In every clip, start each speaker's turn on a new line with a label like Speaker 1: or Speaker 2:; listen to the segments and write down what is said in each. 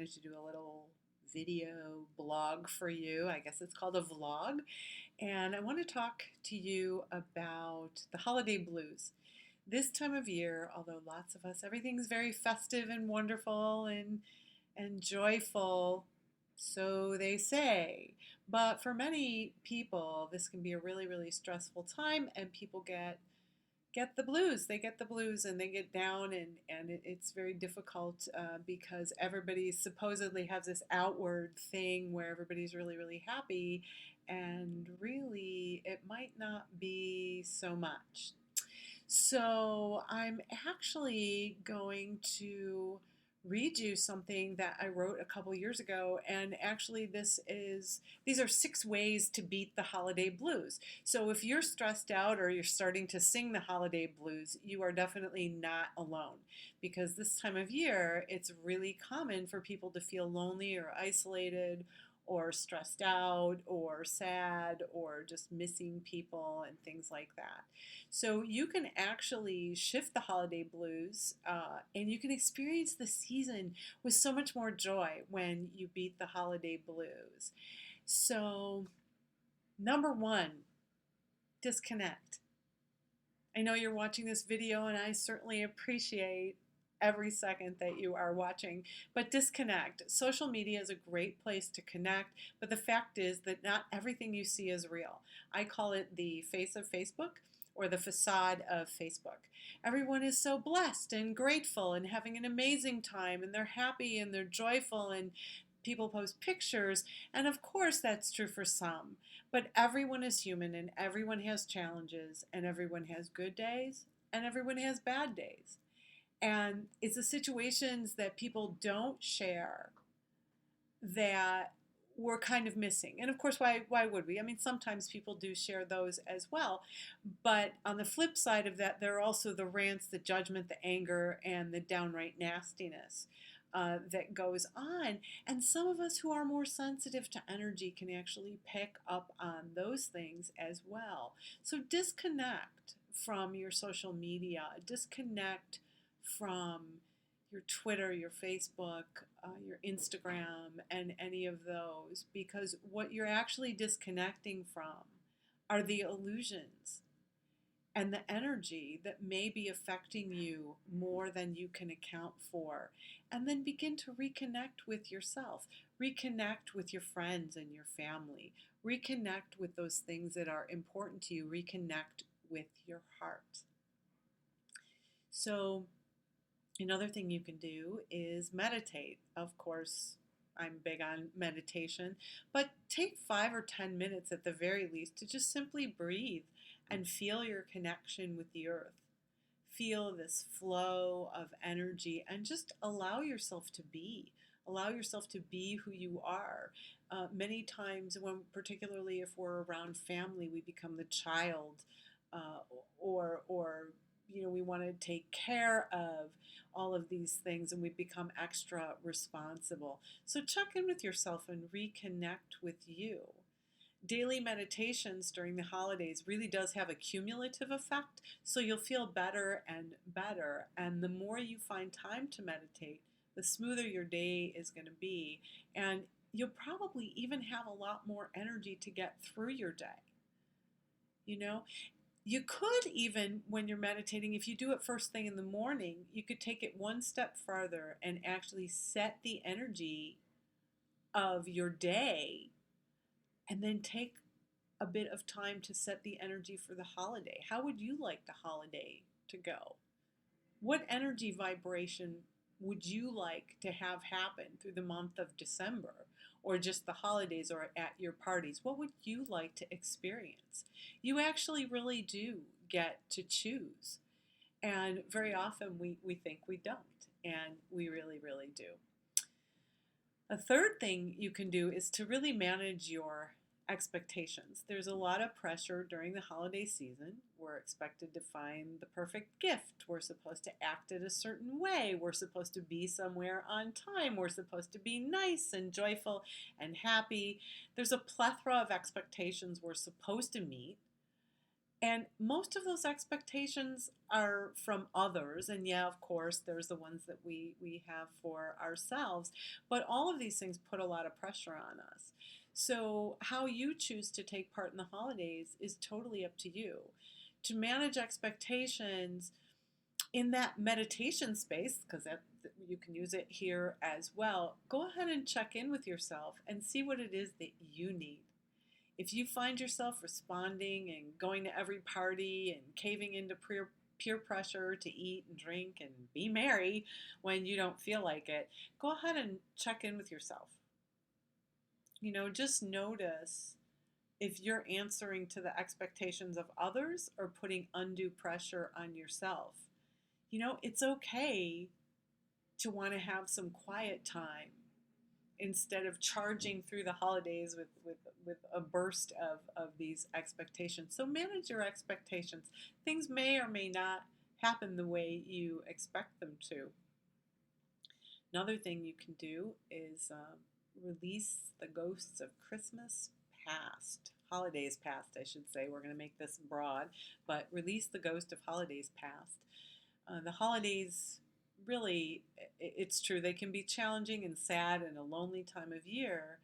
Speaker 1: wanted to do a little video blog for you. I guess it's called a vlog. And I want to talk to you about the holiday blues. This time of year, although lots of us, everything's very festive and wonderful and joyful, so they say. But for many people, this can be a really, really stressful time, and people get the blues. They get the blues and they get down, and it's very difficult because everybody supposedly has this outward thing where everybody's really, really happy, and really it might not be so much. So I'm actually going to read you something that I wrote a couple years ago, and actually these are 6 ways to beat the holiday blues. So if you're stressed out or you're starting to sing the holiday blues, you are definitely not alone, because this time of year it's really common for people to feel lonely or isolated or stressed out or sad or just missing people and things like that. So you can actually shift the holiday blues, and you can experience the season with so much more joy when you beat the holiday blues. So, number one, disconnect. I know you're watching this video, and I certainly appreciate every second that you are watching, but disconnect. Social media is a great place to connect, but the fact is that not everything you see is real. I call it the face of Facebook, or the facade of Facebook. Everyone is so blessed and grateful and having an amazing time, and they're happy and they're joyful, and people post pictures, and of course that's true for some. But everyone is human, and everyone has challenges, and everyone has good days, and everyone has bad days. And it's the situations that people don't share that we're kind of missing. And of course, why would we? I mean, sometimes people do share those as well. But on the flip side of that, there are also the rants, the judgment, the anger, and the downright nastiness that goes on. And some of us who are more sensitive to energy can actually pick up on those things as well. So disconnect from your social media, disconnect from your Twitter, your Facebook, your Instagram, and any of those, because what you're actually disconnecting from are the illusions and the energy that may be affecting you more than you can account for. And then begin to reconnect with yourself, reconnect with your friends and your family, reconnect with those things that are important to you, reconnect with your heart. So, another thing you can do is meditate. Of course, I'm big on meditation, but take 5 or 10 minutes at the very least to just simply breathe and feel your connection with the earth. Feel this flow of energy and just allow yourself to be. Allow yourself to be who you are. Many times, particularly if we're around family, we become the child, or we want to take care of all of these things, and we become extra responsible. So check in with yourself and reconnect with you. Daily meditations during the holidays really does have a cumulative effect, so you'll feel better and better. And the more you find time to meditate, the smoother your day is going to be. And you'll probably even have a lot more energy to get through your day. You could even, when you're meditating, if you do it first thing in the morning, you could take it one step farther and actually set the energy of your day, and then take a bit of time to set the energy for the holiday. How would you like the holiday to go? What energy vibration would you like to have happen through the month of December, or just the holidays, or at your parties? What would you like to experience? You actually really do get to choose. And very often we think we don't, and we really, really do. A third thing you can do is to really manage your expectations. There's a lot of pressure during the holiday season. We're expected to find the perfect gift. We're supposed to act in a certain way. We're supposed to be somewhere on time. We're supposed to be nice and joyful and happy. There's a plethora of expectations we're supposed to meet. And most of those expectations are from others. And yeah, of course, there's the ones that we have for ourselves. But all of these things put a lot of pressure on us. So, how you choose to take part in the holidays is totally up to you. To manage expectations in that meditation space, because that you can use it here as well, go ahead and check in with yourself and see what it is that you need. If you find yourself responding and going to every party and caving into peer pressure to eat and drink and be merry when you don't feel like it, go ahead and check in with yourself. Just notice if you're answering to the expectations of others or putting undue pressure on yourself. It's okay to want to have some quiet time instead of charging through the holidays with a burst of these expectations. So manage your expectations. Things may or may not happen the way you expect them to. Another thing you can do is release the ghosts of Christmas past. Holidays past, I should say. We're going to make this broad, but release the ghost of holidays past. The holidays, really, it's true, they can be challenging and sad and a lonely time of year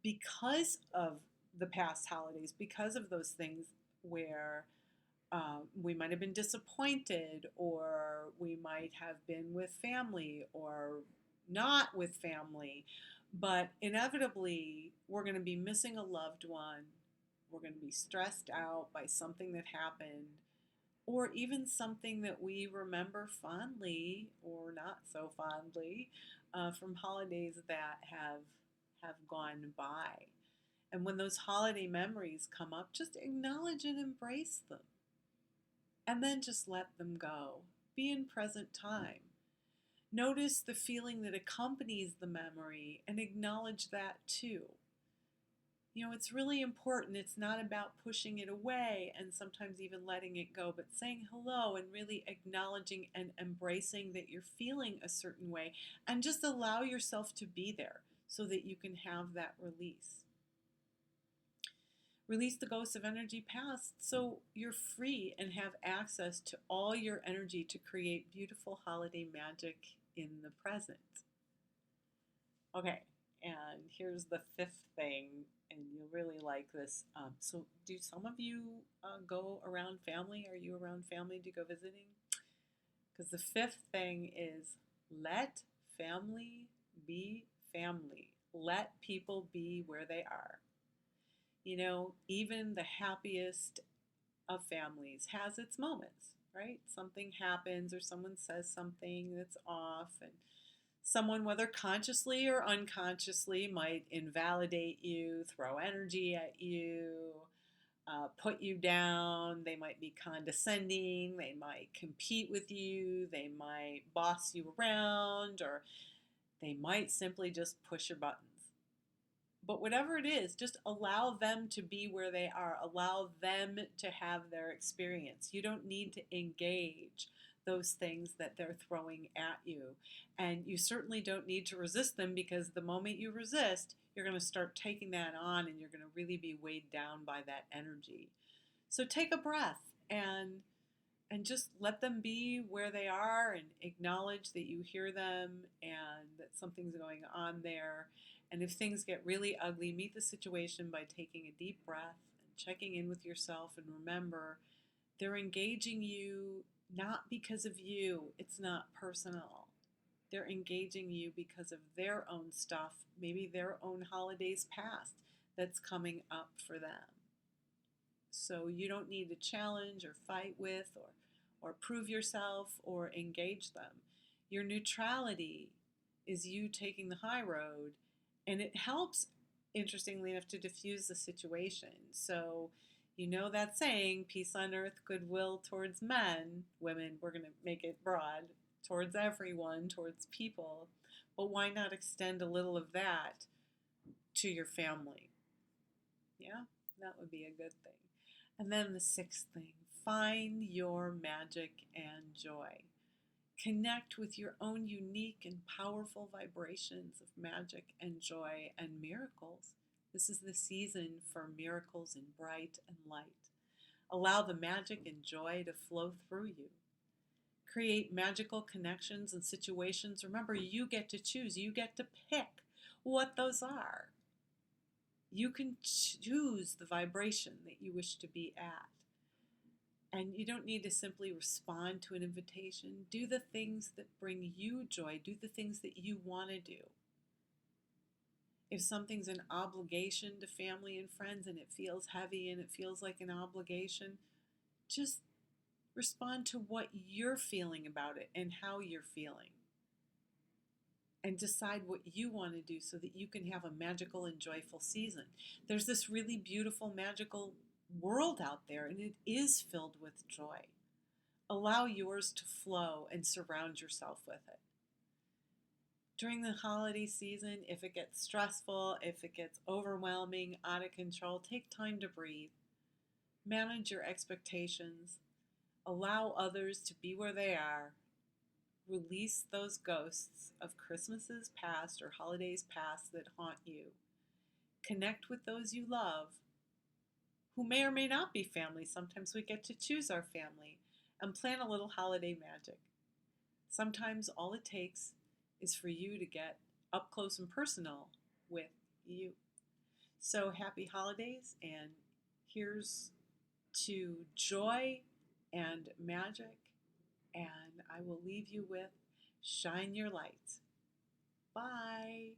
Speaker 1: because of the past holidays, because of those things where we might have been disappointed, or we might have been with family or not with family. But inevitably, we're going to be missing a loved one. We're going to be stressed out by something that happened, or even something that we remember fondly or not so fondly from holidays that have gone by. And when those holiday memories come up, just acknowledge and embrace them. And then just let them go. Be in present time. Notice the feeling that accompanies the memory and acknowledge that too. It's really important. It's not about pushing it away and sometimes even letting it go, but saying hello and really acknowledging and embracing that you're feeling a certain way, and just allow yourself to be there so that you can have that release. Release the ghosts of energy past so you're free and have access to all your energy to create beautiful holiday magic in the present. Okay, and here's the fifth thing, and you'll really like this. So, do some of you go around family? Are you around family? Do you go visiting? Because the fifth thing is let family be family. Let people be where they are. Even the happiest of families has its moments, right? Something happens or someone says something that's off, and someone, whether consciously or unconsciously, might invalidate you, throw energy at you, put you down. They might be condescending. They might compete with you. They might boss you around, or they might simply just push your buttons. But whatever it is, just allow them to be where they are. Allow them to have their experience. You don't need to engage those things that they're throwing at you. And you certainly don't need to resist them, because the moment you resist, you're going to start taking that on and you're going to really be weighed down by that energy. So take a breath and just let them be where they are, and acknowledge that you hear them and that something's going on there. And if things get really ugly, meet the situation by taking a deep breath and checking in with yourself. And remember, they're engaging you not because of you. It's not personal. They're engaging you because of their own stuff, maybe their own holidays past that's coming up for them. So you don't need to challenge or fight with or prove yourself or engage them. Your neutrality is you taking the high road, and it helps, interestingly enough, to diffuse the situation. So, that saying, peace on earth, goodwill towards men, women, we're going to make it broad, towards everyone, towards people. But why not extend a little of that to your family? Yeah, that would be a good thing. And then the sixth thing, find your magic and joy. Connect with your own unique and powerful vibrations of magic and joy and miracles. This is the season for miracles and bright and light. Allow the magic and joy to flow through you. Create magical connections and situations. Remember, you get to choose, you get to pick what those are. You can choose the vibration that you wish to be at. And you don't need to simply respond to an invitation. Do the things that bring you joy, do the things that you want to do. If something's an obligation to family and friends and it feels heavy and it feels like an obligation, just respond to what you're feeling about it and how you're feeling. And decide what you want to do so that you can have a magical and joyful season. There's this really beautiful, magical world out there, and it is filled with joy. Allow yours to flow and surround yourself with it. During the holiday season, if it gets stressful, if it gets overwhelming, out of control, take time to breathe. Manage your expectations. Allow others to be where they are. Release those ghosts of Christmases past or holidays past that haunt you. Connect with those you love, who may or may not be family. Sometimes we get to choose our family, and plan a little holiday magic. Sometimes all it takes is for you to get up close and personal with you. So happy holidays, and here's to joy and magic, and I will leave you with shine your light. Bye.